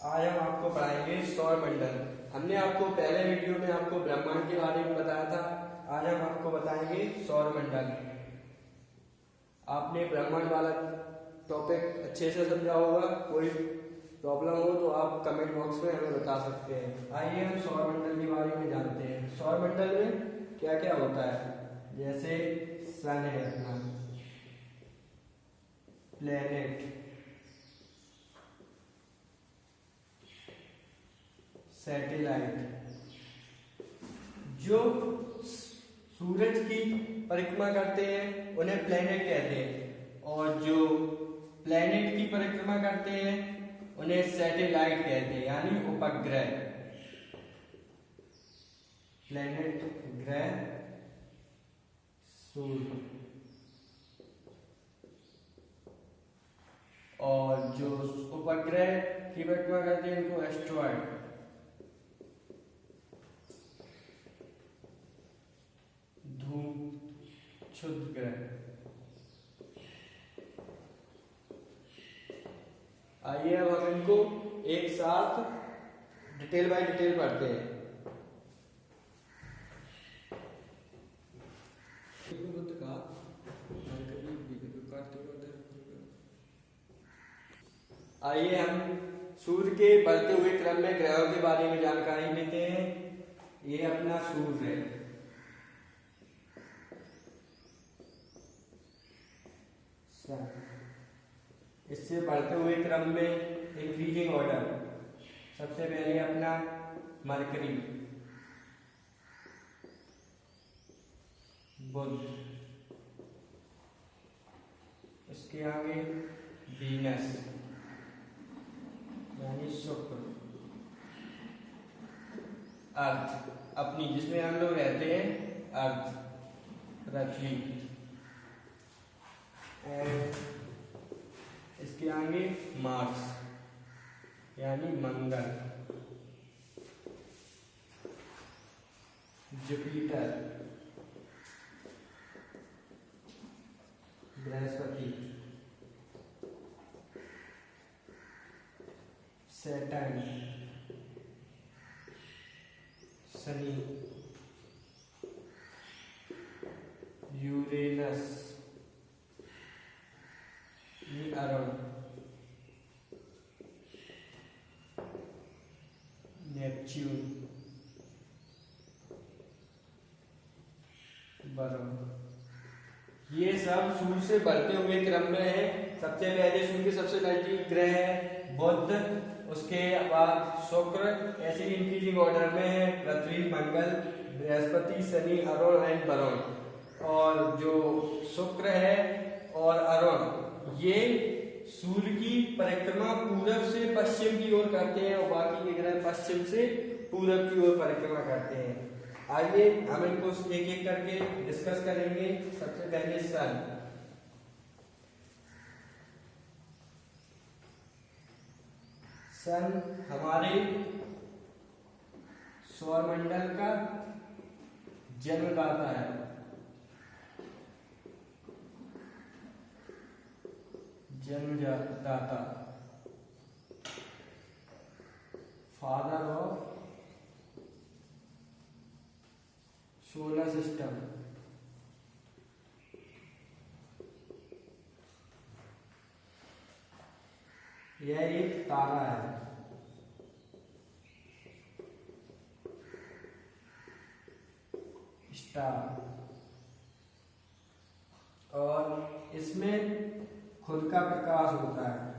आज हम आपको पढ़ाएंगे सौर मंडल। हमने आपको पहले वीडियो में आपको ब्रह्मांड के बारे में बताया था। आज हम आपको बताएंगे सौर मंडल। आपने ब्रह्मांड वाला टॉपिक अच्छे से समझा होगा। कोई प्रॉब्लम हो तो आप कमेंट बॉक्स में हमें बता सकते हैं। आइए हम सौर मंडल के बारे में जानते हैं। सौर मंडल में क्या क्या होता है, जैसे सन है अपना, प्लेनेट, सैटेलाइट। जो सूरज की परिक्रमा करते हैं उन्हें प्लेनेट कहते हैं, और जो प्लेनेट की परिक्रमा करते हैं उन्हें सैटेलाइट कहते हैं, यानी उपग्रह। प्लेनेट, ग्रह, सूर्य। और जो उपग्रह की परिक्रमा करते हैं उनको एस्ट्रॉयड, क्षुद्र ग्रह। आइए अब हम इनको एक साथ डिटेल बाय डिटेल पढ़ते हैं। आइए हम सूर्य के बढ़ते हुए क्रम में ग्रहों के बारे में जानकारी लेते हैं। ये अपना सूर्य है। इससे बढ़ते हुए क्रम में इंक्रीजिंग ऑर्डर, सबसे पहले अपना मरकरी, बुध, इसके आगे वीनस यानी शुक्र, अर्थ अपनी जिसमें हम लोग रहते हैं, अर्थ, पृथ्वी, इसके आगे मार्स यानी Mangal, Jupiter, Brihaspati, Saturn, Shani, Uranus, Arun, Neptune, Varun. ये सब सूर्य से बढ़ते हुए क्रम में है। सबसे पहले सूर्य के सबसे नजदीक ग्रह है बुध, उसके बाद शुक्र, ऐसे इंक्रीजिंग ऑर्डर में है पृथ्वी, मंगल, बृहस्पति, शनि, अरुण एंड वरुण। और जो शुक्र है और अरुण, ये सूर्य की परिक्रमा पूरब से पश्चिम की ओर करते हैं, और बाकी के ग्रह पश्चिम से पूरब की ओर परिक्रमा करते हैं। आइए हम इनको एक एक करके डिस्कस करेंगे। सबसे पहले सन। सन हमारे सौरमंडल का जन्मदाता है। जन्मदाता, फादर ऑफ सोलर सिस्टम। यह एक तारा है। स्टार। और इसमें खुद का प्रकाश होता है,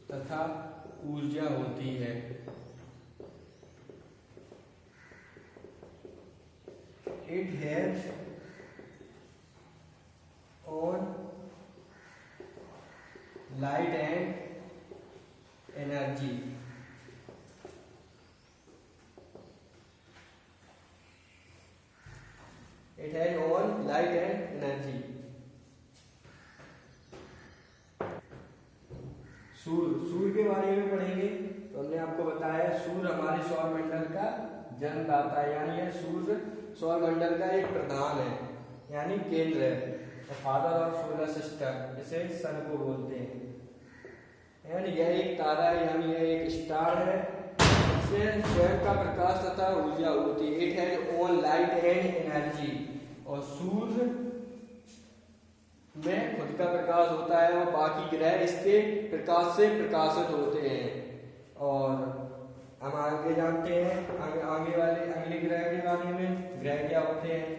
तथा ऊर्जा होती है। It has on light and energy. It has on light and energy. सूर्य के बारे में पढ़ेंगे तो हमने आपको बताया सूर्य हमारे सौर मंडल का जन्मदाता है, यानी यह सूर्य सौर मंडल का एक प्रधान है, यानी केंद्र है। फादर ऑफ सोलर सिस्टम, इसे सन को बोलते हैं। एंड यह एक तारा है, यानी यह एक स्टार है। इससे स्वयं का प्रकाश तथा ऊर्जा होती है। It has own light and energy. और सूर्य में खुद का प्रकाश होता है और बाकी ग्रह इसके प्रकाश से प्रकाशित होते हैं। और हम आगे जानते हैं आगे वाले अगले ग्रह के बारे में। ग्रह क्या होते हैं?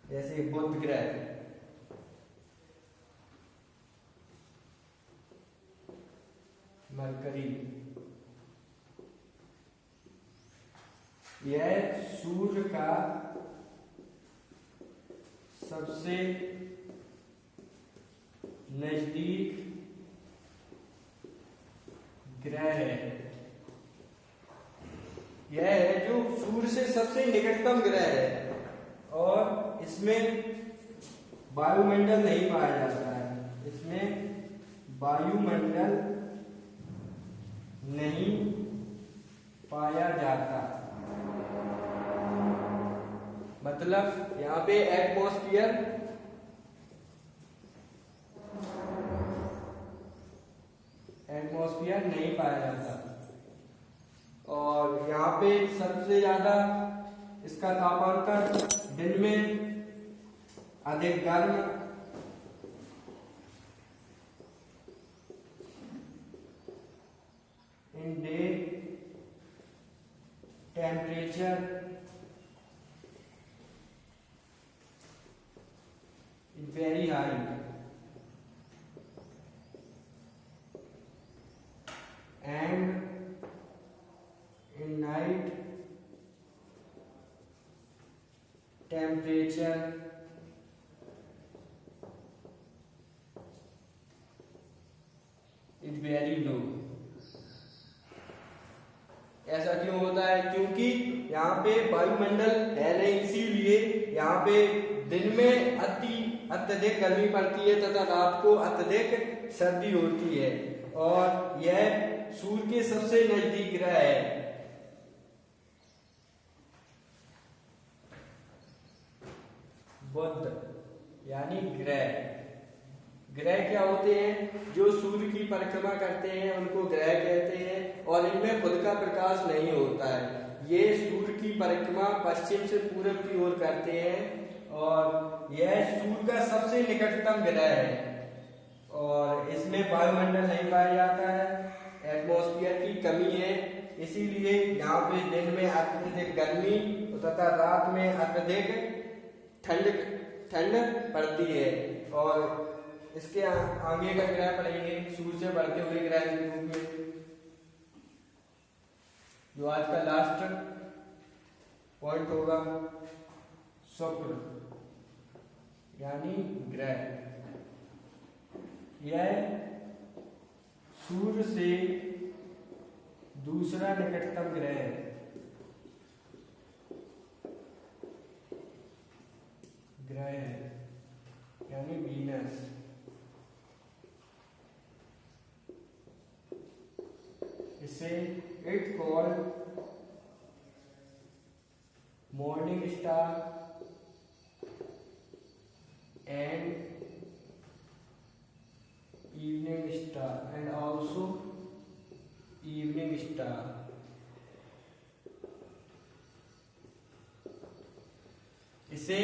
जैसे बुध ग्रह, मरकरी, यह सूर्य का सबसे नजदीक ग्रह है। यह है जो सूर्य से सबसे निकटतम ग्रह है और इसमें वायुमंडल नहीं पाया जाता है। इसमें वायुमंडल नहीं पाया जाता, मतलब यहाँ पे एटमॉस्फेयर नहीं पाया जाता। और यहाँ पे सबसे ज्यादा इसका तापांतर दिन में अधिक गर्म, in day temperature is very high and in night temperature is very low। ऐसा क्यों होता है? क्योंकि यहाँ पे वायुमंडल है नहीं, इसीलिए यहाँ पे दिन में अत्यधिक गर्मी पड़ती है तथा रात को अत्यधिक सर्दी होती है। और यह सूर्य के सबसे नजदीक ग्रह है। बुध यानी ग्रह। ग्रह क्या होते हैं? जो सूर्य की परिक्रमा करते हैं उनको ग्रह कहते हैं और इनमें खुद का प्रकाश नहीं होता है। ये सूर्य की परिक्रमा पश्चिम से पूर्व की ओर करते हैं और यह सूर्य का सबसे निकटतम ग्रह है और इसमें वायुमंडल नहीं पाया जाता है, एटमॉस्फेयर की कमी है, इसीलिए यहाँ पे दिन में अत्यधिक गर्मी तथा रात में अत्यधिक ठंड पड़ती है। और इसके आगे का ग्रह पढ़ेंगे सूर्य से बढ़ते हुए ग्रह के रूप में, जो आज का लास्ट पॉइंट होगा, शुक्र यानी ग्रह। यह सूर्य से दूसरा निकटतम ग्रह है। ग्रह है यानी वीनस। इसे it called morning star and evening star and also evening star। इसे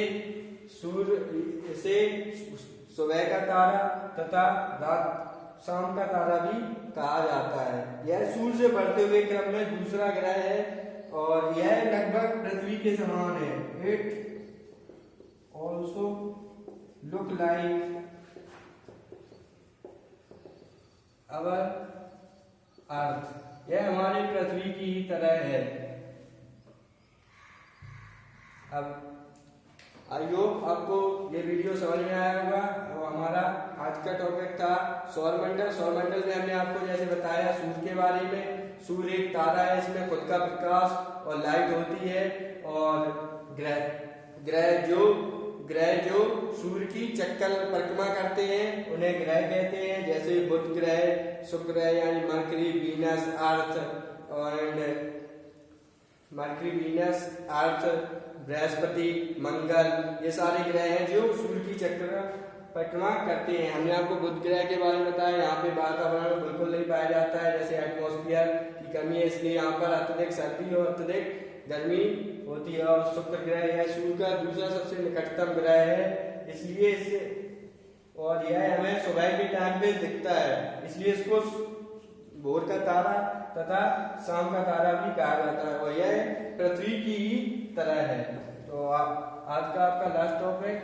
सुबह का तारा तथा रात शाम का तारा भी कहा जाता है। यह सूर्य से बढ़ते हुए क्रम में दूसरा ग्रह है और यह लगभग पृथ्वी के समान है। It also look like our earth. यह हमारी पृथ्वी की ही तरह है। अब आई होप आपको ये वीडियो समझ में आया होगा। और हमारा आज का टॉपिक था सौरमंडल। सौरमंडल में हमने आपको जैसे बताया सूर्य के बारे में। सूर्य एक तारा है, इसमें खुद का प्रकाश और लाइट होती है। और ग्रह जो सूर्य की चक्कर परिक्रमा करते हैं उन्हें ग्रह कहते हैं। जैसे बुध ग्रह, शुक्र ग्रह यानी मरकरी, वीनस, अर्थ और मरकरी, वीनस, अर्थ, बृहस्पति, मंगल, ये सारे ग्रह हैं जो सूर्य की चक्र परिक्रमा करते हैं। हमने आपको बुध ग्रह के बारे में बताया, यहाँ पे वातावरण बिल्कुल नहीं पाया जाता है, जैसे एटमॉस्फेयर की कमी है, इसलिए यहाँ पर अत्यधिक सर्दी और अत्यधिक गर्मी होती है। और शुक्र ग्रह यह सूर्य का दूसरा सबसे निकटतम ग्रह है, इसलिए इसे और यह हमें सुबह के टाइम पे दिखता है, इसलिए इसको भोर का तारा तथा शाम का तारा भी कहा जाता है और यह पृथ्वी की ही तरह है। तो आज का आपका लास्ट टॉपिक